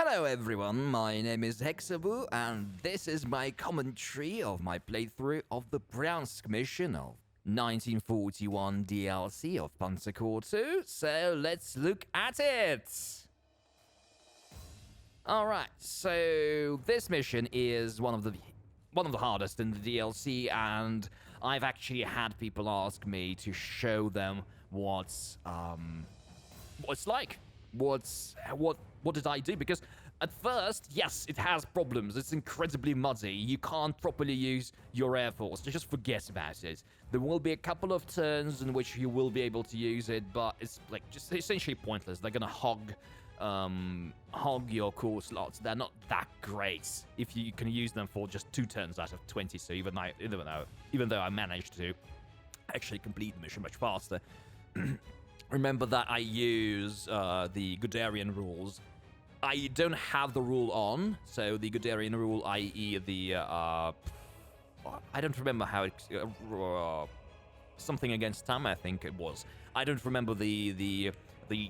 Hello everyone, my name is Hexabu, and this is my commentary of my playthrough of the Bryansk mission of 1941 DLC of Panzer Corps 2, so let's look at it! Alright, so this mission is one of the hardest in the DLC, and I've actually had people ask me to show them what's like. What did I do? Because at first, yes, it has problems. It's incredibly muddy. You can't properly use your Air Force. Just forget about it. There will be a couple of turns in which you will be able to use it, but it's like just essentially pointless. They're gonna hog your core slots. They're not that great if you can use them for just 2 turns out of 20. So even though I managed to actually complete the mission much faster. Remember that I use the Guderian rules. I don't have the rule on, so the Guderian rule, i.e. the, I don't remember how it, something against time, I think it was. I don't remember the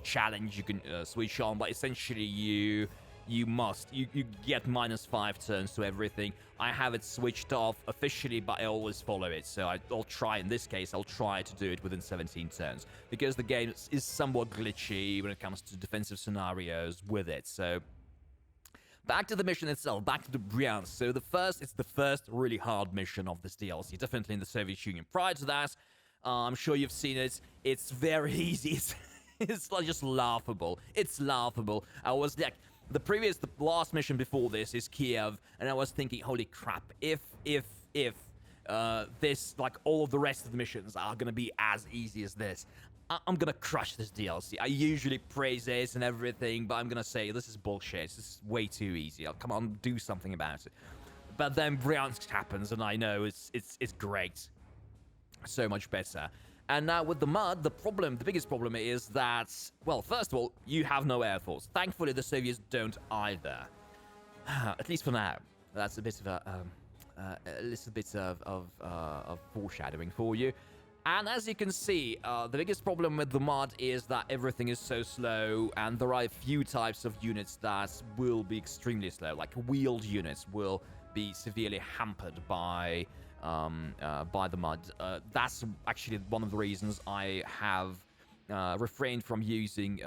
challenge you can switch on, but essentially you get -5 turns to everything. I have it switched off officially, but I always follow it. So I'll try, in this case, I'll try to do it within 17 turns. Because the game is somewhat glitchy when it comes to defensive scenarios with it. So back to the mission itself, back to the Bryansk. So it's the first really hard mission of this DLC, definitely in the Soviet Union. Prior to that, I'm sure you've seen it. It's very easy. It's like just laughable. It's laughable. I was like, the last mission before this is Kiev, and I was thinking, holy crap, if this, like all of the rest of the missions are gonna be as easy as this, I'm gonna crush this DLC. I usually praise this and everything, but I'm gonna say, this is bullshit. This is way too easy. Come on, do something about it. But then Bryansk happens, and I know it's great. So much better. And now with the mud, the biggest problem is that, well, first of all, you have no Air Force. Thankfully, the Soviets don't either. At least for now. That's a bit of a little bit of foreshadowing for you. And as you can see, the biggest problem with the mud is that everything is so slow, and there are a few types of units that will be extremely slow. Like wheeled units will be severely hampered by the mud. That's actually one of the reasons I have refrained from using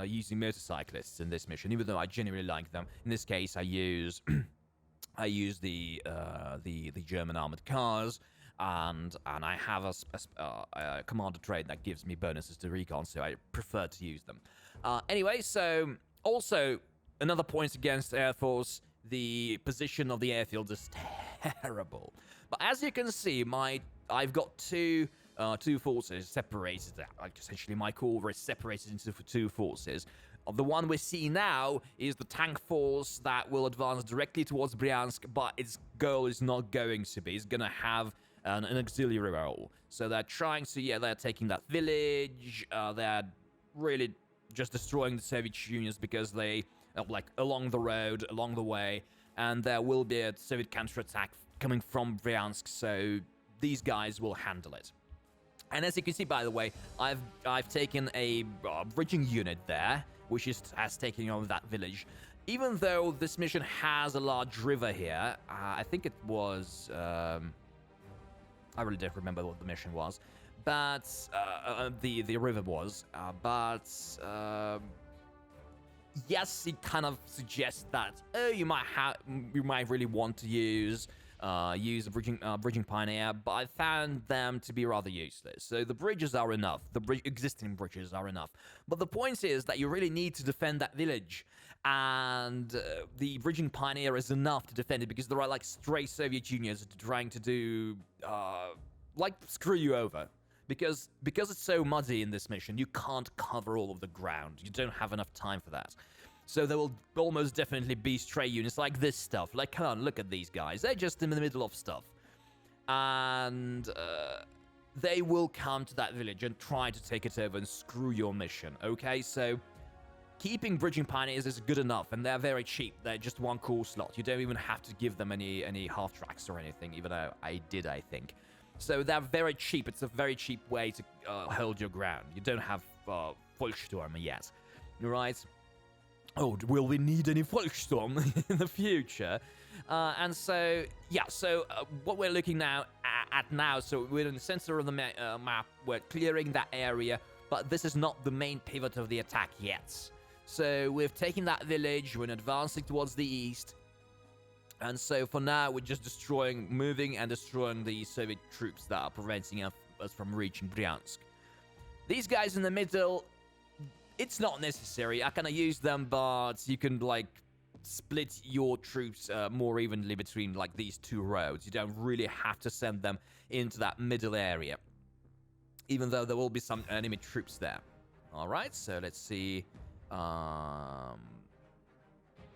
motorcyclists in this mission, even though I genuinely like them. In this case, I use the German armored cars, and I have a commander trait that gives me bonuses to recon, so I prefer to use them. Anyway, so also another point against Air Force. The position of the airfield is terrible. But as you can see, I've got two forces separated. Like essentially, my corps is separated into 2 forces. The one we see now is the tank force that will advance directly towards Bryansk, but its goal is not going to be. It's going to have an auxiliary role. So they're trying to, they're taking that village. They're really just destroying the Soviet Unions because they, like, along the road, along the way, and there will be a Soviet counterattack coming from Bryansk, so these guys will handle it. And as you can see, by the way, I've taken a bridging unit there, which has taken over that village. Even though this mission has a large river here, I think it was, I really don't remember what the mission was, but the river was, yes, it kind of suggests that you might really want to use a bridging pioneer, but I found them to be rather useless. So the bridges are enough. The existing bridges are enough. But the point is that you really need to defend that village, and the bridging pioneer is enough to defend it because there are like stray Soviet Unions trying to do like screw you over. Because it's so muddy in this mission, you can't cover all of the ground. You don't have enough time for that. So there will almost definitely be stray units like this stuff. Like, come on, look at these guys. They're just in the middle of stuff. And they will come to that village and try to take it over and screw your mission, okay? So keeping bridging pioneers is good enough, and they're very cheap. They're just 1 core slot. You don't even have to give them any half-tracks or anything, even though I did, I think. So they're very cheap. It's a very cheap way to hold your ground. You don't have Vollsturm yet, right? oh, will we need any Volkssturm in the future? And so, yeah, so what we're looking now at now, so we're in the center of the map, we're clearing that area, but this is not the main pivot of the attack yet. So we've taken that village, we're advancing towards the east, and so for now we're just moving and destroying the Soviet troops that are preventing us from reaching Bryansk. These guys in the middle, it's not necessary. I kind of use them, but you can, like, split your troops more evenly between, like, these two roads. You don't really have to send them into that middle area, even though there will be some enemy troops there. All right, so let's see. All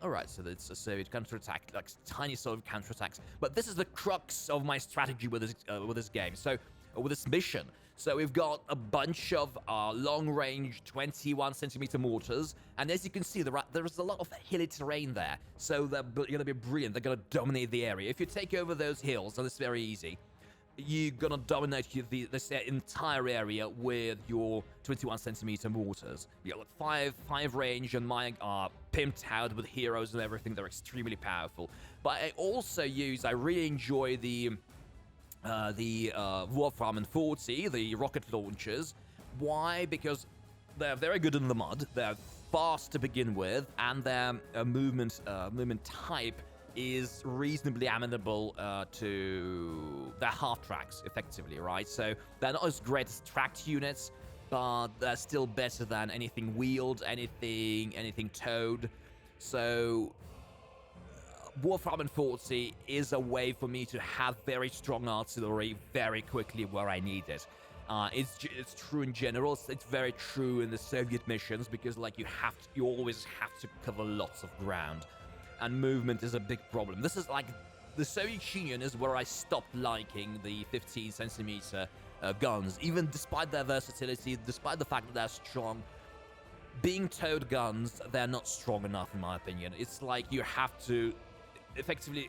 right, so it's a Soviet counterattack, like tiny sort of counterattacks. But this is the crux of my strategy with this game. So with this mission. So we've got a bunch of long-range 21-centimeter mortars, and as you can see, there's a lot of hilly terrain there. So they're going to be brilliant. They're going to dominate the area. If you take over those hills, and it's very easy, you're going to dominate this entire area with your 21-centimeter mortars. You got five range, and mine are pimped out with heroes and everything. They're extremely powerful. But I really enjoy the Warframen 40, the rocket launchers. Why? Because they're very good in the mud. They're fast to begin with, and their movement type is reasonably amenable to their half-tracks, effectively, right? So they're not as great as tracked units, but they're still better than anything wheeled, anything towed. So Warframen 40 is a way for me to have very strong artillery very quickly where I need it. It's true in general. It's very true in the Soviet missions because, like, you always have to cover lots of ground, and movement is a big problem. This is like the Soviet Union is where I stopped liking the 15-centimeter guns, even despite their versatility, despite the fact that they're strong. Being towed guns, they're not strong enough, in my opinion. It's like you have to effectively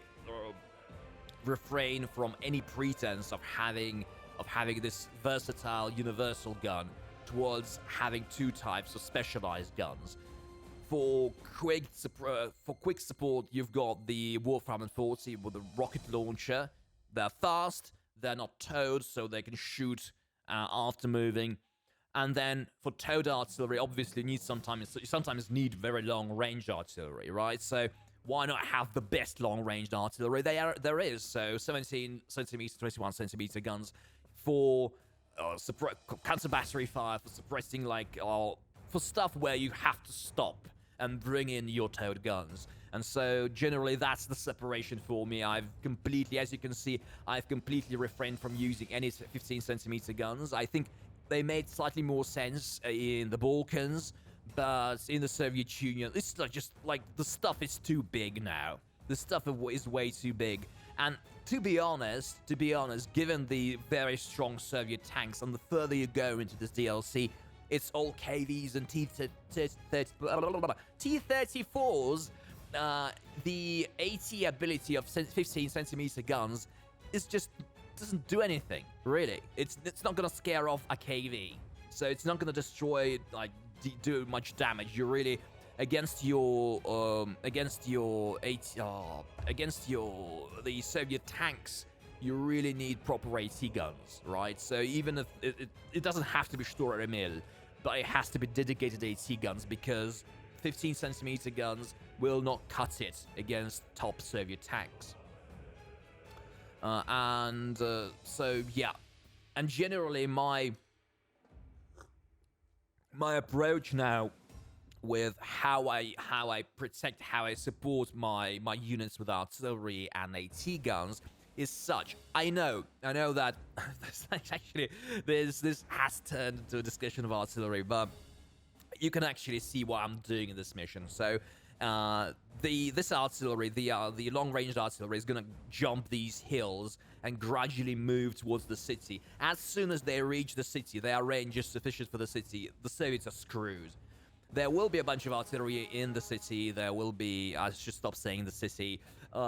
refrain from any pretense of having this versatile universal gun towards having two types of specialized guns. For quick support, you've got the Warframen 40 with the rocket launcher. They're fast, they're not towed, so they can shoot after moving. And then for towed artillery, obviously you sometimes need very long-range artillery, right? So why not have the best long-range artillery there is? So 17-centimeter, 21-centimeter guns for counter-battery fire, for suppressing, like, for stuff where you have to stop and bring in your towed guns. And so generally that's the separation for me. As you can see, I've completely refrained from using any 15-centimeter guns. I think they made slightly more sense in the Balkans, but in the Soviet Union, it's just like the stuff is too big now. The stuff is way too big. And to be honest, given the very strong Soviet tanks, and the further you go into this DLC, it's all KVs and T-34s. The AT ability of 15-centimeter guns doesn't do anything, really. It's not gonna scare off a KV, so it's not gonna destroy, like, do much damage. You're really against the Soviet tanks. You really need proper AT guns, right? So even if it doesn't have to be Sturm Emil, but it has to be dedicated AT guns, because 15-centimeter guns will not cut it against top Soviet tanks. So yeah, and generally my approach now with how I protect, how I support my units with artillery and AT guns is such. I know that this has turned into a discussion of artillery, but you can actually see what I'm doing in this mission. So this artillery, the long-range artillery, is gonna jump these hills and gradually move towards the city. As soon as they reach the city, their range is sufficient for the city. The Soviets are screwed. There will be a bunch of artillery in the city. There will be, I should stop saying the city.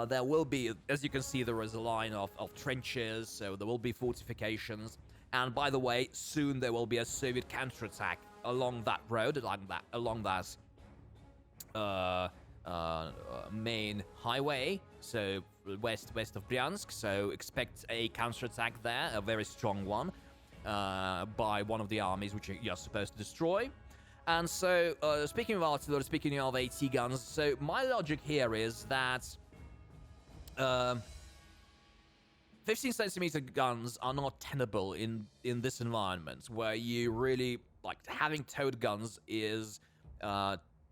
There will be, as you can see, there is a line of trenches, so there will be fortifications. And by the way, soon there will be a Soviet counterattack along that road, along that main highway, so west of Bryansk. So expect a counterattack there, a very strong one, by one of the armies which you're supposed to destroy. And so, speaking of artillery, speaking of AT guns, so my logic here is that 15cm guns are not tenable in this environment, where you really, like, having towed guns is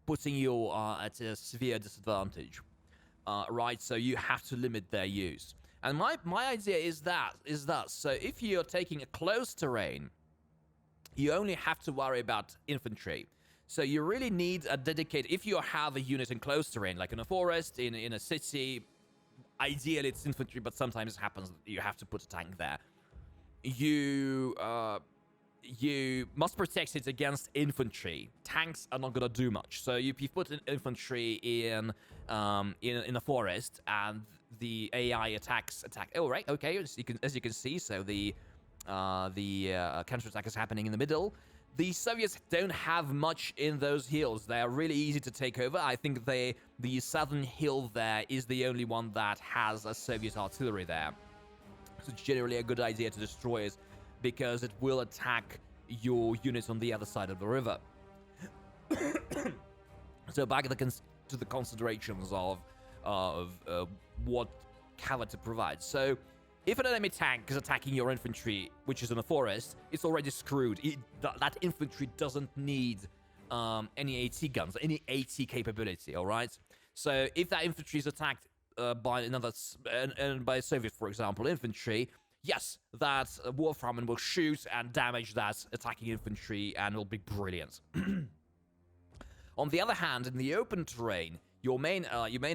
putting you at a severe disadvantage, right? So you have to limit their use. And my idea is that so if you're taking a close terrain, you only have to worry about infantry. So you really need a dedicated, if you have a unit in close terrain, like in a forest, in a city, ideally it's infantry, but sometimes it happens that you have to put a tank there. You must protect it against infantry. Tanks are not gonna do much. So if you put an infantry in a forest and the AI attack. Oh right, okay. As you can see, so the counterattack is happening in the middle. The Soviets don't have much in those hills. They are really easy to take over. I think the southern hill there is the only one that has a Soviet artillery there. So it's generally a good idea to destroy it, because it will attack your units on the other side of the river. So back to the considerations of what cover to provide. So if an enemy tank is attacking your infantry, which is in a forest, it's already screwed. That infantry doesn't need any AT guns, any AT capability, all right? So if that infantry is attacked by by a Soviet, for example, infantry, yes, that Warframen will shoot and damage that attacking infantry, and will be brilliant. On the other hand, in the open terrain, your main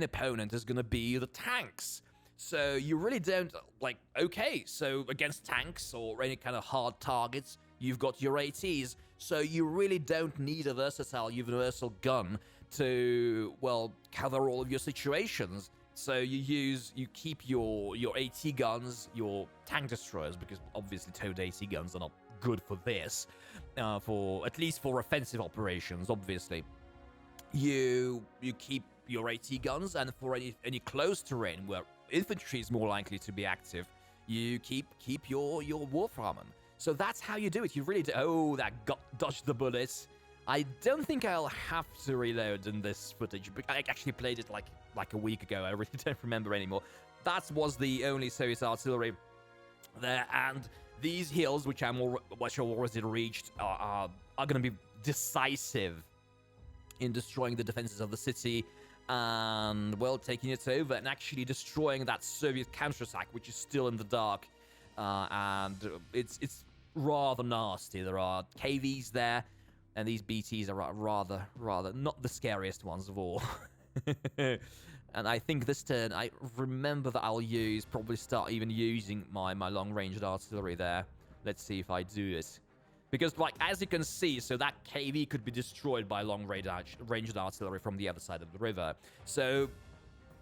opponent is going to be the tanks. So you really don't, like, okay, so against tanks or any kind of hard targets, you've got your ATs. So you really don't need a versatile universal gun to, well, cover all of your situations. So you keep your AT guns, your tank destroyers, because obviously towed AT guns are not good for this, for at least for offensive operations, obviously. You keep your AT guns, and for any close terrain where infantry is more likely to be active, you keep your Warframen. So that's how you do it. You really do. Oh, that dodged the bullets. I don't think I'll have to reload in this footage, but I actually played it like a week ago. I really don't remember anymore. That was the only Soviet artillery there, and these hills, which I've already reached, are going to be decisive in destroying the defenses of the city, and, well, taking it over and actually destroying that Soviet counterattack, which is still in the dark, and it's rather nasty. There are KVs there, and these BTs are rather not the scariest ones of all. And I think this turn, I remember that I'll probably start even using my long-ranged artillery there. Let's see if I do it. Because, like, as you can see, so that KV could be destroyed by long-ranged artillery from the other side of the river. So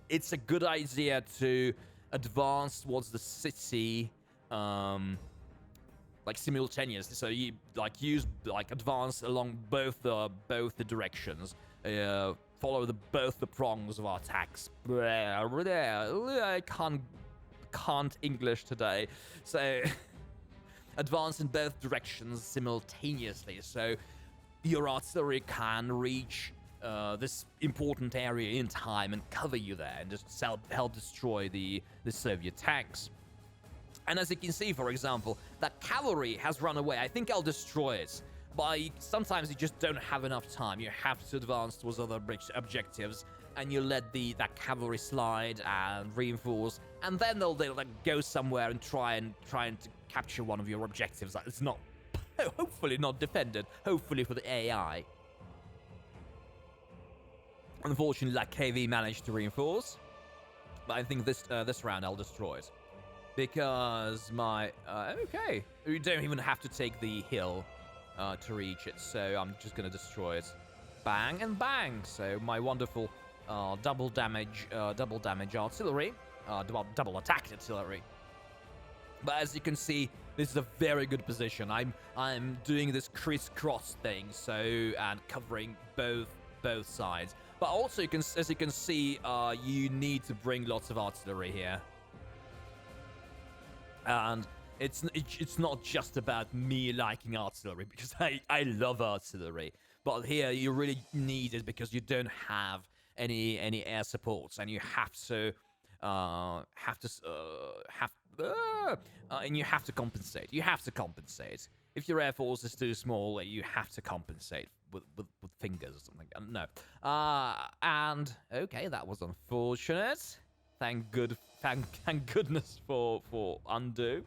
it's a good idea to advance towards the city, like, simultaneously. So you, like, advance along both the directions. Follow both the prongs of our attacks. I can't English today. So advance in both directions simultaneously, so your artillery can reach this important area in time and cover you there, and just help destroy the Soviet tanks. And as you can see, for example, that cavalry has run away. I think I'll destroy it. But sometimes you just don't have enough time. You have to advance towards other objectives, and you let that cavalry slide and reinforce, and then they'll like go somewhere and try and capture one of your objectives. It's not, hopefully not defended. Hopefully for the AI. Unfortunately, that KV managed to reinforce, but I think this round I'll destroy it, because okay, you don't even have to take the hill to reach it, so I'm just gonna destroy it. Bang and bang. So my wonderful double damage artillery, double attack artillery. But as you can see, this is a very good position. I'm doing this crisscross thing, so, and covering both sides. But also, as you can see, you need to bring lots of artillery here. And it's not just about me liking artillery, because I love artillery. But here, you really need it because you don't have any air supports, and you have to and you have to compensate. You have to compensate. If your air force is too small, you have to compensate with fingers or something. No. And okay, that was unfortunate. Thank goodness for undo.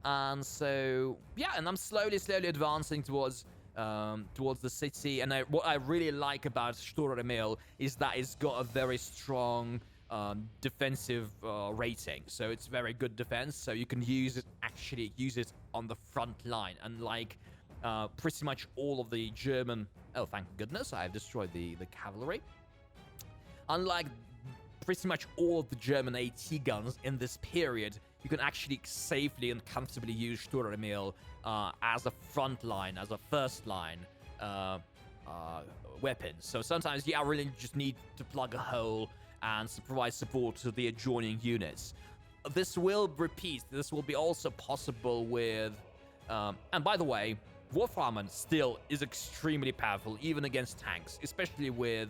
And so yeah, and I'm slowly advancing towards the city. And what I really like about Sturemil is that it's got a very strong defensive rating, so it's very good defense. So you can use it on the front line, unlike pretty much all of the German. Oh, thank goodness, I have destroyed the cavalry. Unlike pretty much all of the German AT guns in this period, you can actually safely and comfortably use Sturemil as a front line, as a first line weapon. So sometimes I really just need to plug a hole and provide support to the adjoining units. This will repeat. This will be also possible with... and by the way, Warfarmen still is extremely powerful, even against tanks, especially with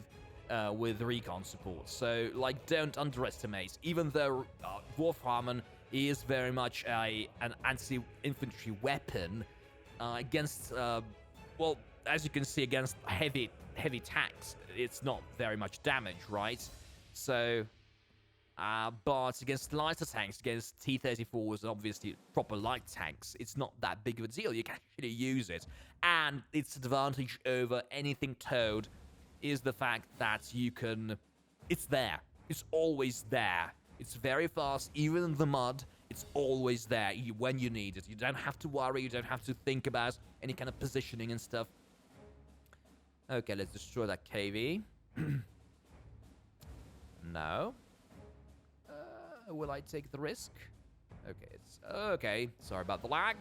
recon support. So, like, don't underestimate. Even though Warfarmen is very much an anti-infantry weapon against, well, as you can see, against heavy tanks, it's not very much damage, right? So, but against lighter tanks, against T-34s, and obviously proper light tanks, it's not that big of a deal. You can actually use it. And its advantage over anything towed is the fact that you can... It's there. It's always there. It's very fast, even in the mud. It's always there when you need it. You don't have to worry. You don't have to think about any kind of positioning and stuff. Okay, let's destroy that KV. No. Will I take the risk? Okay, okay. Sorry about the lag.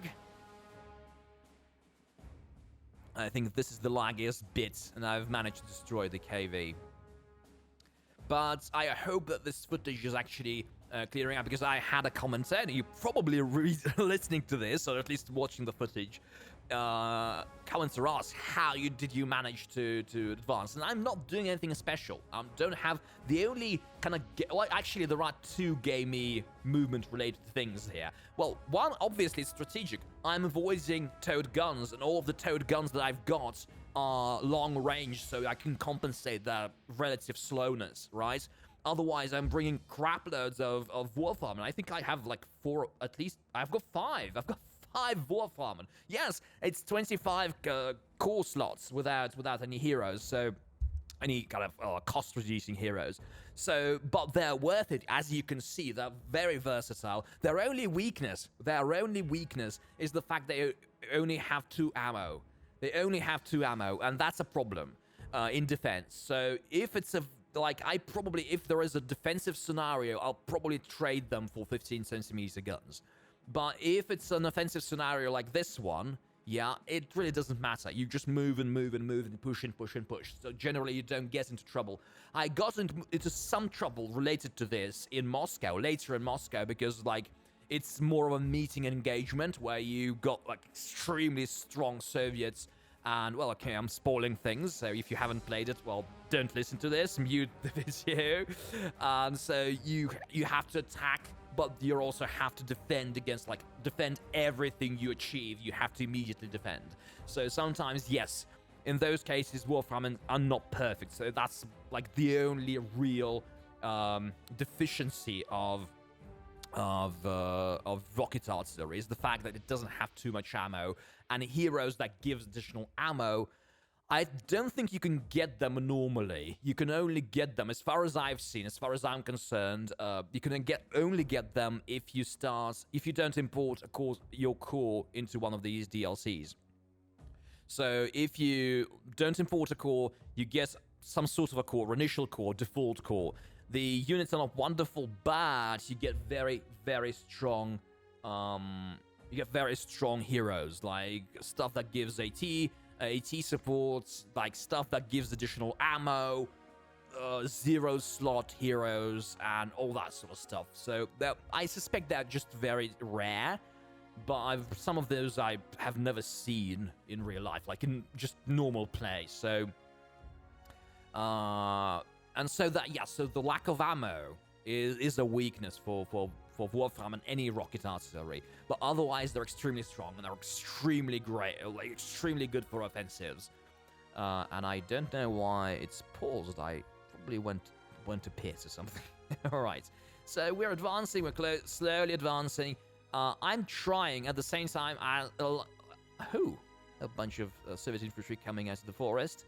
I think this is the laggiest bit, and I've managed to destroy the KV. But I hope that this footage is actually clearing up, because I had a commenter, and you probably listening to this, or at least watching the footage, commenter asked, how did you manage to advance? And I'm not doing anything special. Don't have the only kind of... Well, actually, there are two gamey movement-related things here. Well, one, obviously, is strategic. I'm avoiding towed guns, and all of the towed guns that I've got are long range, so I can compensate that relative slowness, right? Otherwise, I'm bringing crap loads of Warfarmen. I think I have like 4, at least. I've got 5. I've got 5 Warfarmen. Yes, it's 25 core slots without any heroes, so any kind of cost-reducing heroes. So, but they're worth it, as you can see. They're very versatile. Their only weakness is the fact they only have 2 ammo. They only have 2 ammo, and that's a problem in defense. So if it's a... Like, if there is a defensive scenario, I'll probably trade them for 15 centimeter guns. But if it's an offensive scenario like this one, yeah, it really doesn't matter. You just move and move and move and push and push and push. So generally, you don't get into trouble. I got into some trouble related to this in Moscow, later in Moscow, because, like, it's more of a meeting engagement where you got, like, extremely strong Soviets. And, well, okay, I'm spoiling things, so if you haven't played it, well, don't listen to this, mute the video. And so you have to attack, but you also have to defend against, like, defend everything you achieve. You have to immediately defend. So sometimes, yes, in those cases, Warfarmen are not perfect. So that's, like, the only real deficiency of rocket artillery is the fact that it doesn't have too much ammo, and heroes that gives additional ammo, I don't think you can get them normally. You can only get them, as far as I've seen, as far as I'm concerned, you can only get them if you don't import your core into one of these DLCs. So if you don't import a core, you get some sort of a core, initial core, default core. The units are not wonderful, but you get very, very strong, you get very strong heroes, like stuff that gives AT support, like stuff that gives additional ammo. zero-slot heroes and all that sort of stuff. So I suspect they're just very rare, but some of those I have never seen in real life, like in just normal play. So, and so so the lack of ammo is a weakness for Wolfram and any rocket artillery. But otherwise, they're extremely strong and they're extremely great, like extremely good for offensives. And I don't know why it's paused. I probably went to piss or something. All right. So we're advancing. We're slowly advancing. I'm trying at the same time. A bunch of Soviet infantry coming out of the forest.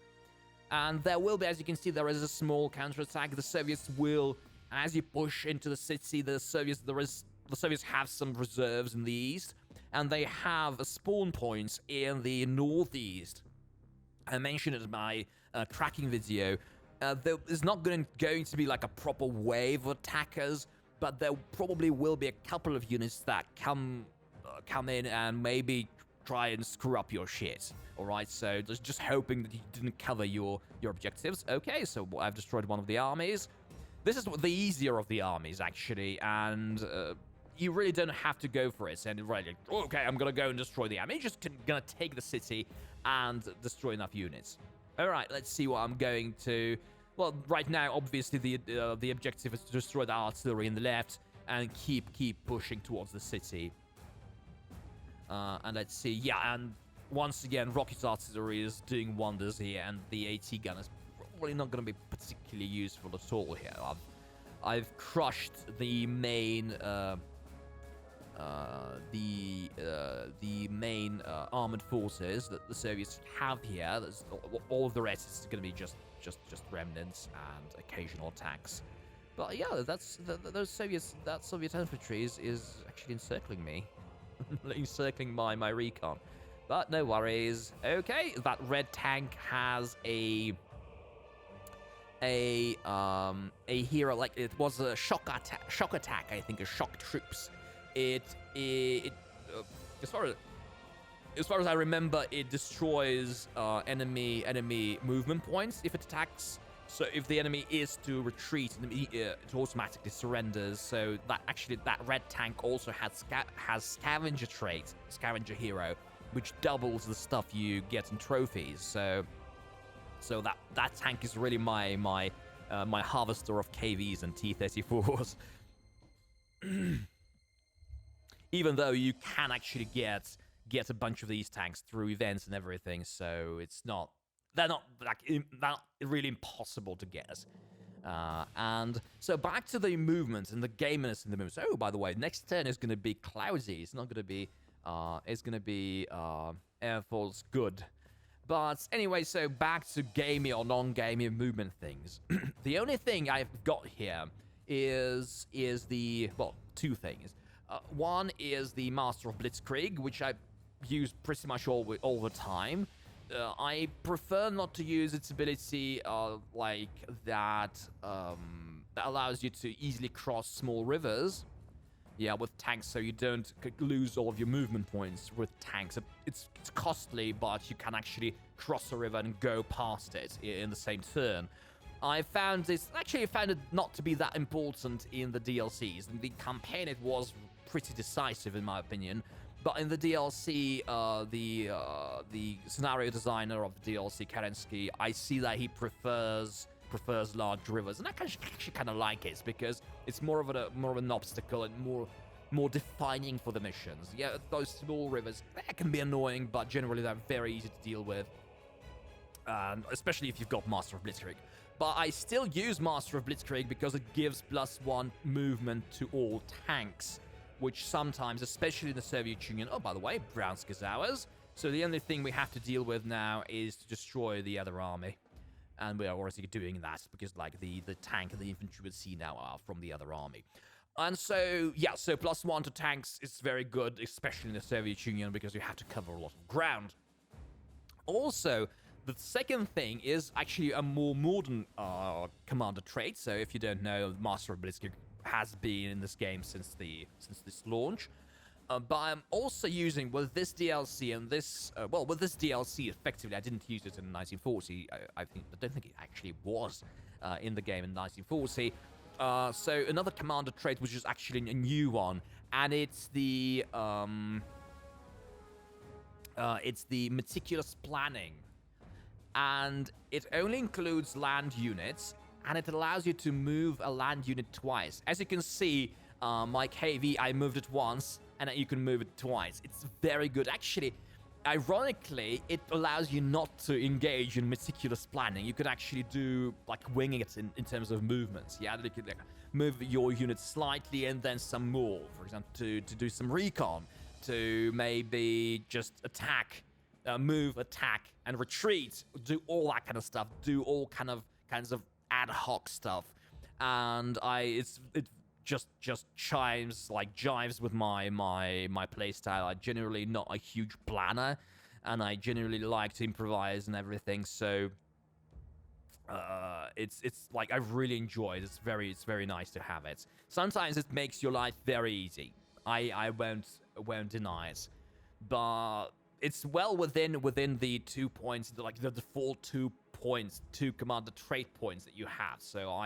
And there will be, as you can see, there is a small counterattack. The Soviets will, as you push into the city, the Soviets have some reserves in the east, and they have spawn points in the northeast. I mentioned it in my tracking video. There is not going to be like a proper wave of attackers, but there probably will be a couple of units that come in and maybe try and screw up your shit. All right, so just hoping that you didn't cover your objectives. Okay, so I've destroyed one of the armies. This is the easier of the armies, actually, and you really don't have to go for it. And really, okay, I'm gonna go and destroy the army. You're just gonna take the city and destroy enough units. All right, let's see what I'm going to. Well, right now, obviously, the objective is to destroy the artillery in the left and keep pushing towards the city. And let's see, yeah, and once again, rocket artillery is doing wonders here, and the AT gun is probably not going to be particularly useful at all here. I've crushed the main armored forces that the Soviets have here. All of the rest is going to be just remnants and occasional attacks. But yeah, that Soviet infantry is actually encircling me, encircling my recon. But no worries. Okay, that red tank has a hero, like it was a shock attack. I think, a shock troops. As far as I remember, it destroys enemy movement points if it attacks. So if the enemy is to retreat, it automatically surrenders. So that red tank also has scavenger trait, scavenger hero, which doubles the stuff you get in trophies. So that tank is really my harvester of KVs and T-34s. Even though you can actually get a bunch of these tanks through events and everything, so they're not really impossible to get. And so back to the movement and the gameness in the movement. Oh, by the way, next turn is going to be cloudy. It's not going to be. It's going to be Air Force good. But anyway, so back to gamey or non-gamey movement things. The only thing I've got here is two things. One is the Master of Blitzkrieg, which I use pretty much all the time. I prefer not to use its ability like that that allows you to easily cross small rivers. Yeah, with tanks, so you don't lose all of your movement points with tanks. It's costly, but you can actually cross a river and go past it in the same turn. I found it not to be that important in the DLCs. In the campaign, it was pretty decisive, in my opinion. But in the DLC, the scenario designer of the DLC, Kerensky, I see that he prefers large rivers, and I actually kind of like it because it's more of an obstacle and more defining for the missions. Yeah, those small rivers, that can be annoying, but generally they're very easy to deal with, especially if you've got Master of Blitzkrieg. But I still use Master of Blitzkrieg because it gives +1 movement to all tanks, which sometimes, especially in the Soviet Union, oh, by the way, Bryansk is ours, so the only thing we have to deal with now is to destroy the other army. And we are already doing that because, like, the tank and the infantry we see now are from the other army. And so, yeah, so +1 to tanks is very good, especially in the Soviet Union, because you have to cover a lot of ground. Also, the second thing is actually a more modern commander trait. So if you don't know, Master of Blitzkrieg has been in this game since this launch. But I'm also using, with this DLC and this, with this DLC, effectively, I didn't use it in 1940. I don't think it actually was in the game in 1940. So another commander trait, which is actually a new one, and it's the meticulous planning. And it only includes land units, and it allows you to move a land unit twice. As you can see, my KV, I moved it once, and you can move it twice. It's very good. Actually, ironically, it allows you not to engage in meticulous planning. You could actually do, like, winging it in terms of movements. Yeah, you could like, move your unit slightly and then some more. For example, to do some recon, to maybe just attack, move, attack, and retreat. Do all that kind of stuff. Do all kinds of ad hoc stuff. And it just jives with my playstyle. I'm generally not a huge planner, and I generally like to improvise and everything. So it's like I really enjoy it. It's very nice to have it. Sometimes it makes your life very easy. I won't deny it, but it's well within the 2 points, like the default 2 points, 2 commander trait points that you have. So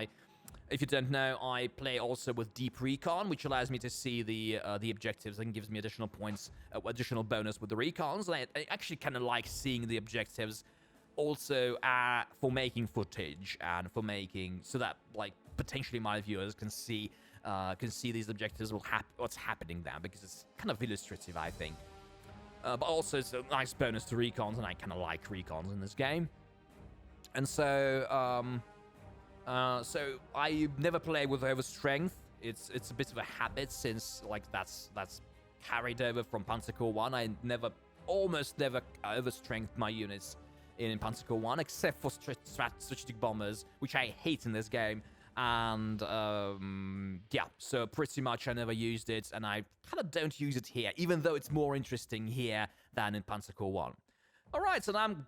if you don't know, I play also with Deep Recon, which allows me to see the objectives and gives me additional points, additional bonus with the recons. And I actually kind of like seeing the objectives also for making footage and for making so that like potentially my viewers can see these objectives what's happening there, because it's kind of illustrative, I think. But also it's a nice bonus to recons, and I kind of like recons in this game. And so so I never play with overstrength. It's a bit of a habit, since like that's carried over from Panzer Corps 1. I almost never overstrength my units in Panzer Corps 1, except for strategic bombers, which I hate in this game. And yeah, so pretty much I never used it, and I kind of don't use it here, even though it's more interesting here than in Panzer Corps 1. Alright, so now I'm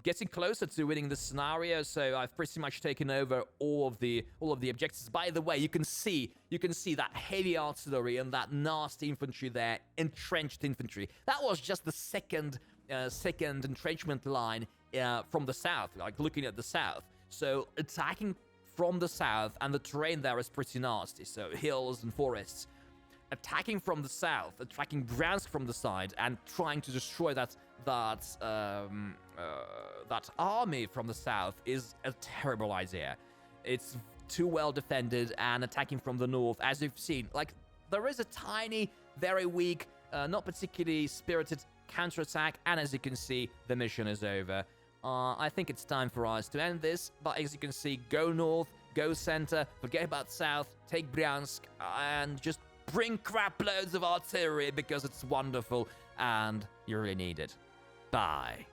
getting closer to winning the scenario, so I've pretty much taken over all of the objectives. By the way, you can see that heavy artillery and that nasty infantry there, entrenched infantry. That was just the second entrenchment line from the south, like looking at the south. So attacking from the south, and the terrain there is pretty nasty, so hills and forests. Attacking from the south, attacking Bryansk from the side, and trying to destroy that army from the south is a terrible idea. It's too well defended, and attacking from the north, as you've seen, like there is a tiny, very weak, not particularly spirited counterattack, and as you can see, the mission is over. I think it's time for us to end this, but as you can see, go north, go center, forget about south, take Bryansk, and just bring crap loads of artillery, because it's wonderful and you really need it. Bye.